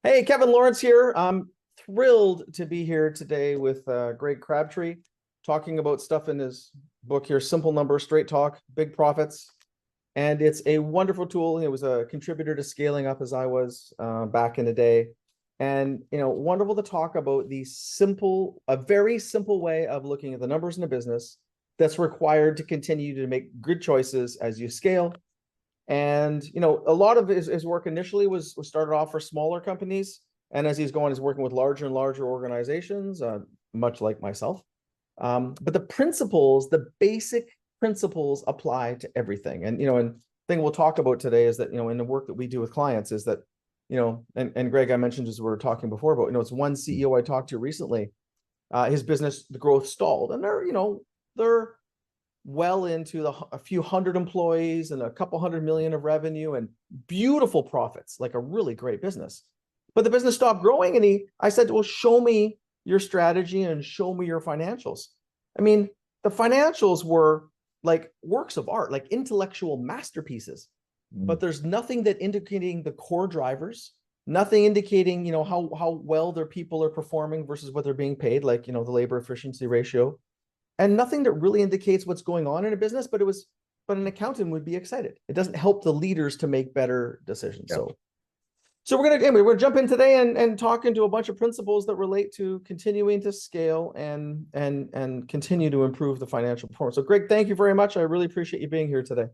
Hey, Kevin Lawrence here. I'm thrilled to be here today with Greg Crabtree, talking about stuff in his book here, Simple Numbers, Straight Talk, Big Profits. And it's a wonderful tool. It was a contributor to scaling up as I was back in the day. And, wonderful to talk about a very simple way of looking at the numbers in a business that's required to continue to make good choices as you scale. And a lot of his work initially was started off for smaller companies, and as he's working with larger and larger organizations, much like myself. But the basic principles apply to everything. And thing we'll talk about today is that in the work that we do with clients is that and Greg, I mentioned as we were talking before about it's one CEO I talked to recently. His business, the growth stalled, and they're well into a few hundred employees and a couple hundred million of revenue and beautiful profits, like a really great business. But the business stopped growing, and I said, well, show me your strategy and show me your financials. I mean, the financials were like works of art, like intellectual masterpieces, but there's nothing that indicating the core drivers, nothing indicating, how well their people are performing versus what they're being paid, like, the labor efficiency ratio, and nothing that really indicates what's going on in a business, but an accountant would be excited. It doesn't help the leaders to make better decisions. Yeah. So we're gonna jump in today and talk into a bunch of principles that relate to continuing to scale and continue to improve the financial performance. So Greg, thank you very much. I really appreciate you being here today.